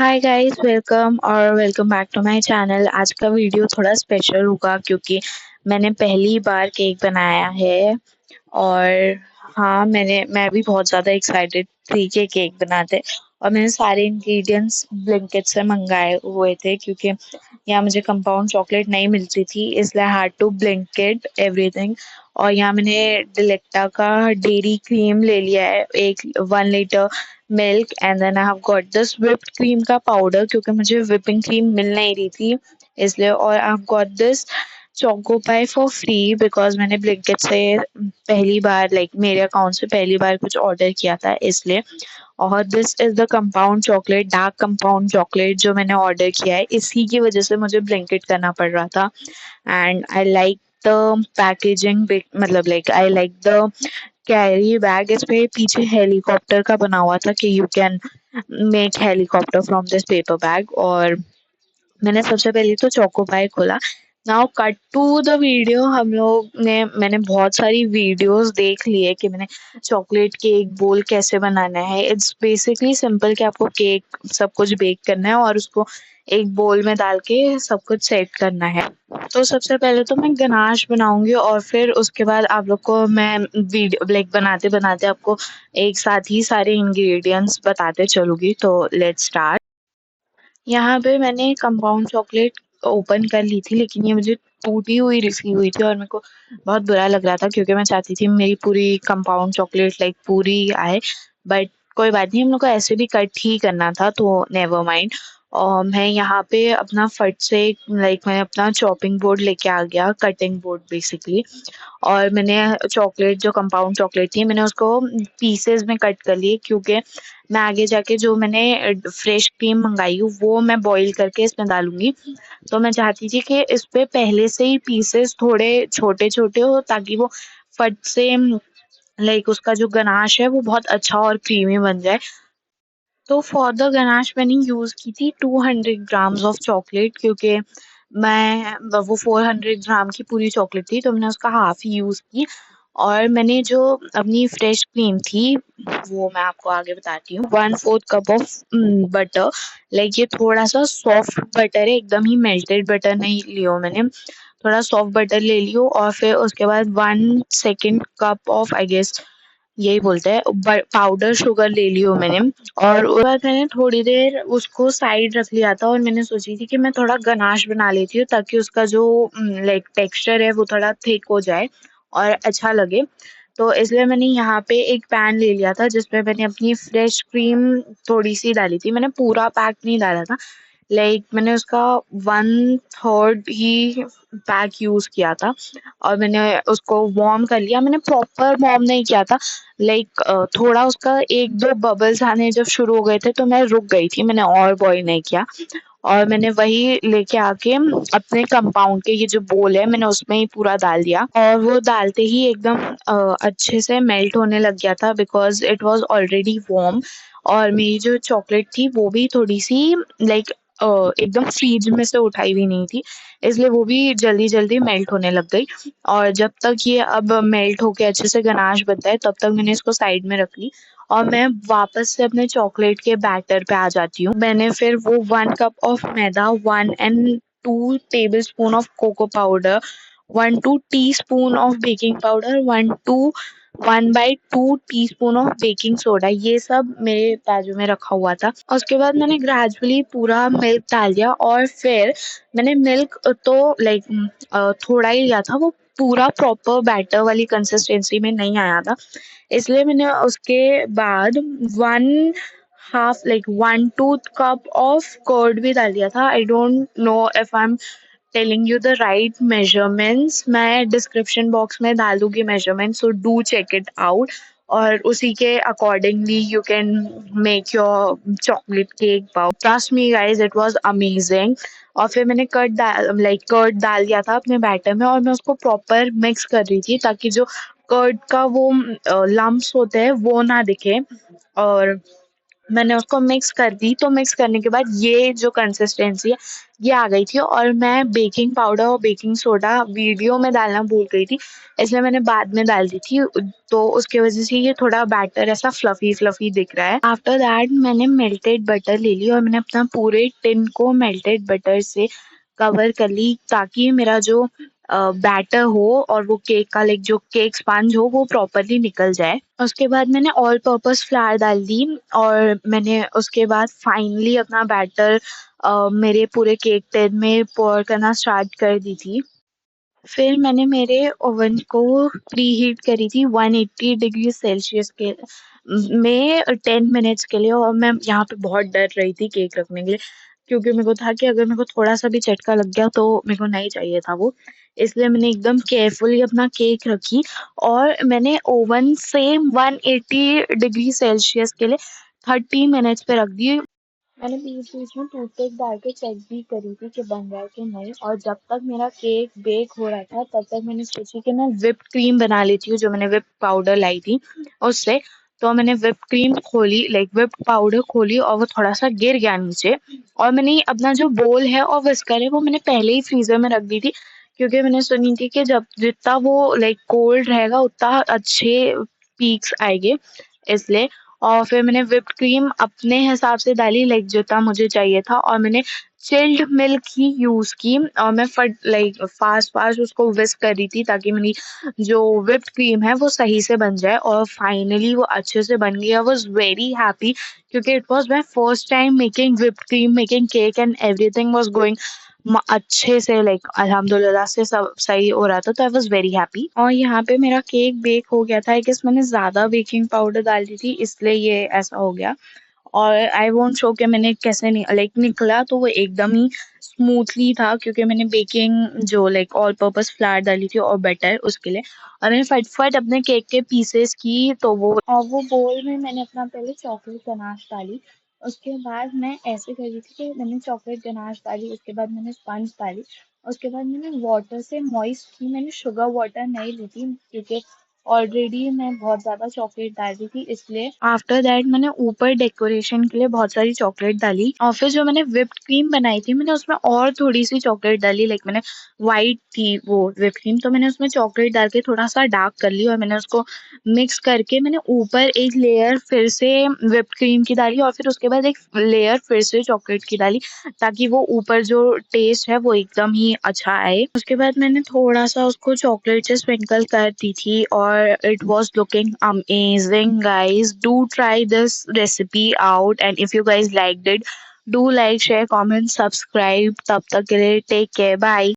Hi guys, welcome back to my channel. आज का video थोड़ा स्पेशल होगा क्योंकि मैंने पहली बार केक बनाया है। और हाँ, मैं भी बहुत ज़्यादा एक्साइटेड थी कि केक बनाते। और मैंने सारे इंग्रेडिएंट्स ब्लिंकिट से मंगाए हुए थे क्योंकि यहाँ मुझे कंपाउंड चॉकलेट नहीं मिलती थी, इसलिए I had to Blinkit everything. और यहाँ मैंने डिलेक्टा का डेयरी क्रीम ले लिया है, 1 litre milk, and then I have got this whipped cream का पाउडर क्योंकि मुझे व्हिपिंग क्रीम मिल नहीं रही थी इसलिए। और आई have got this choco pi for free because मैंने ब्लिंकिट से पहली बार, मेरे अकाउंट से पहली बार कुछ ऑर्डर किया था इसलिए। और this is the compound chocolate, dark compound chocolate जो मैंने ऑर्डर किया है, इसी की वजह से मुझे ब्लिंकिट करना पड़ रहा था। And I like the packaging, मतलब I like the carry bag. इस पे पीछे हेलीकॉप्टर का बना हुआ था कि you can make helicopter from this paper bag. और मैंने सबसे पहले तो चोको पाई खोला। Now cut to the video. मैंने बहुत सारी वीडियोस देख ली है कि मैंने चॉकलेट केक बोल कैसे बनाना है। इट्स बेसिकली सिंपल कि आपको केक सब कुछ बेक करना है और उसको एक बोल में डाल के सब कुछ सेट करना है। तो सबसे पहले तो मैं गनाश बनाऊंगी और फिर उसके बाद आप लोग को मैं वीडियो बनाते बनाते आपको एक साथ ही सारे इंग्रेडिएंट्स बताते चलूंगी। तो लेट्स स्टार्ट। यहाँ पे मैंने कंपाउंड चॉकलेट ओपन कर ली थी, लेकिन ये मुझे टूटी हुई रिसीव हुई थी और मेरे को बहुत बुरा लग रहा था क्योंकि मैं चाहती थी मेरी पूरी कंपाउंड चॉकलेट पूरी आए। बट कोई बात नहीं, हम लोग को ऐसे भी कट ही करना था तो नेवर माइंड। और मैं यहाँ पे अपना फट से मैंने अपना चॉपिंग बोर्ड लेके आ गया, कटिंग बोर्ड बेसिकली। और मैंने चॉकलेट, जो कंपाउंड चॉकलेट थी, मैंने उसको पीसेस में कट कर लिए क्योंकि मैं आगे जाके जो मैंने फ्रेश क्रीम मंगाई हूँ वो मैं बॉईल करके इसमें डालूंगी। तो मैं चाहती थी कि इस पे पहले से ही पीसेस थोड़े छोटे छोटे हो ताकि वो फट से उसका जो गनाश है वो बहुत अच्छा और क्रीमी बन जाए। तो फॉर द गनाश मैंने यूज़ की थी 200 ग्राम्स ऑफ चॉकलेट क्योंकि मैं वो 400 ग्राम की पूरी चॉकलेट थी तो मैंने उसका हाफ ही यूज़ की। और मैंने जो अपनी फ्रेश क्रीम थी वो मैं आपको आगे बताती हूँ। 1/4 कप ऑफ बटर। ये थोड़ा सा सॉफ्ट बटर है, एकदम ही मेल्टेड बटर नहीं लियो मैंने, थोड़ा सॉफ्ट बटर ले लियो। और फिर उसके बाद 1/2 कप ऑफ, आई गेस यही बोलते हैं, पाउडर शुगर ले लियो मैंने। और उसके बाद मैंने थोड़ी देर उसको साइड रख लिया था और मैंने सोची थी कि मैं थोड़ा गनाश बना लेती हूँ ताकि उसका जो टेक्सचर है वो थोड़ा थिक हो जाए और अच्छा लगे। तो इसलिए मैंने यहाँ पे एक पैन ले लिया था जिसमें मैंने अपनी फ्रेश क्रीम थोड़ी सी डाली थी, मैंने पूरा पैक नहीं डाला था। मैंने उसका 1/3 ही पैक यूज किया था। और मैंने उसको वार्म कर लिया, मैंने प्रॉपर वार्म नहीं किया था। थोड़ा उसका एक दो बबल्स आने जब शुरू हो गए थे तो मैं रुक गई थी, मैंने और बॉईल नहीं किया। और मैंने वही लेके आके अपने कंपाउंड के ये जो बोल है मैंने उसमें ही पूरा डाल दिया और वो डालते ही एकदम अच्छे से मेल्ट होने लग गया था because it was already warm. और मेरी जो चॉकलेट थी वो भी थोड़ी सी एकदम फ्रीज में से उठाई हुई नहीं थी, इसलिए वो भी जल्दी जल्दी मेल्ट होने लग गई। और जब तक ये अब मेल्ट होके अच्छे से गनाश बनता है तब तक मैंने इसको साइड में रख ली। और मैं वापस से अपने चॉकलेट के बैटर पे आ जाती हूँ। मैंने फिर वो 1 कप ऑफ मैदा, 1 and 2 tablespoon of cocoa powder, 1 2 teaspoon of baking powder, 1 by 2 teaspoon of baking soda, ये सब मेरे बाजू में रखा हुआ था। और उसके बाद मैंने ग्रेजुअली पूरा मिल्क डाल दिया और फिर मैंने मिल्क तो थोड़ा ही लिया था, वो पूरा प्रॉपर बैटर वाली कंसिस्टेंसी में नहीं आया था, इसलिए मैंने उसके बाद one half 1/2 cup of curd भी डाल दिया था। I don't know if I am telling you the right measurements, मैं डिस्क्रिप्शन बॉक्स में डाल दूंगी measurement, so do check it out. और उसी के accordingly you can make your chocolate cake पाउ। Trust me guys, it was amazing. और फिर मैंने कर्ड डाल दिया था अपने बैटर में और मैं उसको प्रॉपर मिक्स कर रही थी ताकि जो कर्ड का वो लम्प्स होते हैं वो ना दिखे। और मैंने उसको मिक्स कर दी, तो मिक्स करने के बाद ये जो कंसिस्टेंसी है ये आ गई थी, और मैं बेकिंग पाउडर और बेकिंग सोडा वीडियो में डालना भूल गई थी, इसलिए मैंने बाद में डाल दी थी। तो उसकी वजह से ये थोड़ा बैटर ऐसा फ्लफी फ्लफी दिख रहा है। आफ्टर दैट मैंने मेल्टेड बटर ले ली और मैंने अपना पूरे टिन को मेल्टेड बटर से कवर कर ली, ताकि मेरा जो बैटर हो और वो केक का लाइक जो केक स्पंज हो वो प्रॉपरली निकल जाए। उसके बाद मैंने ऑल पर्पस फ्लावर डाल दी, और मैंने उसके बाद फाइनली अपना बैटर मेरे पूरे केक टिन में पोर करना स्टार्ट कर दी थी। फिर मैंने मेरे ओवन को प्री हीट करी थी 180 डिग्री सेल्सियस के में 10 मिनट्स के लिए, और मैं यहाँ पे बहुत डर रही थी केक रखने के लिए, क्योंकि मेरे को था कि अगर मेरे को थोड़ा सा भी झटका लग गया तो मेरे को नहीं चाहिए था वो। इसलिए मैंने एकदम केयरफुली अपना केक रखी, और मैंने ओवन से 180 डिग्री सेल्सियस के लिए 30 मिनट्स पे रख दी। मैंने बीच-बीच में टूथपिक डाल के चेक भी करी थी कि बन रहा है कि नहीं, और जब तक मेरा केक बेक हो रहा था तब तक मैंने सोची कि मैं व्हिप्ड क्रीम बना लेती हूँ, जो मैंने व्हिप पाउडर लाई थी उससे। तो मैंने व्हिप्ड क्रीम खोली, लाइक व्हिप्ड पाउडर खोली, और वो थोड़ा-सा गिर गया नीचे, और मैंने अपना जो बोल है और व्हिस्कर है वो मैंने पहले ही फ्रीज़र में रख दी थी, क्योंकि मैंने सुनी थी कि जब जितना वो लाइक कोल्ड रहेगा उतना अच्छे पीक्स आएँगे, इसलिए। और फिर मैंने व्हिप्ड क्रीम अपने हिसाब से डाली, लाइक जितना मुझे चाहिए था, और मैंने चिल्ड मिल्क ही यूज़ की, और मैं फट लाइक फास्ट फास्ट उसको विस्क कर रही थी, ताकि मेरी जो व्हिप्ड क्रीम है वो सही से बन जाए, और फाइनली वो अच्छे से बन गई। आई वाज वेरी हैप्पी, क्योंकि it was my first time making whipped cream, making cake, and everything was going अच्छे से, लाइक अल्हम्दुलिल्लाह से सब सही हो रहा था, तो आई वाज वेरी हैप्पी। और यहाँ पे मेरा केक बेक हो गया था, आई गेस मैंने ज़्यादा बेकिंग पाउडर डाल दी थी, इसलिए ये ऐसा हो गया। और आई वोंट शो कि मैंने कैसे लाइक निकला, तो वो एकदम ही स्मूथली था, क्योंकि मैंने बेकिंग जो लाइक ऑल पर्पस फ्लावर डाली थी और बटर उसके लिए, और मैंने फटाफट अपने केक के पीसेस की, तो वो बोल में मैंने अपना पहले चॉकलेट गनाश डाली। उसके बाद मैं ऐसे कर रही थी कि मैंने चॉकलेट गनाश डाली, उसके बाद मैंने स्पंज डाली, उसके बाद मैंने वाटर से मॉइस्ट की, मैंने शुगर वाटर नहीं ली थी, क्योंकि ऑलरेडी मैं बहुत ज़्यादा चॉकलेट डाल दी थी, इसलिए। आफ्टर दैट मैंने ऊपर डेकोरेशन के लिए बहुत सारी चॉकलेट डाली, और फिर जो मैंने व्हिप्ड क्रीम बनाई थी मैंने उसमें और थोड़ी सी चॉकलेट डाली, लाइक मैंने वाइट थी वो व्हिप्ड क्रीम, तो मैंने उसमें चॉकलेट डाल के थोड़ा सा डार्क कर ली, और मैंने उसको मिक्स करके मैंने ऊपर एक लेयर फिर से व्हिप्ड क्रीम की डाली, और फिर उसके बाद एक लेयर फिर से चॉकलेट की डाली, ताकि वो ऊपर जो टेस्ट है वो एकदम ही अच्छा आए। उसके बाद मैंने थोड़ा सा उसको चॉकलेट से स्प्रिंकल कर दी थी, और it was looking amazing guys. Do try this recipe out, and if you guys liked it, do like share comment subscribe. तब तक के लिए टेक केयर, बाय।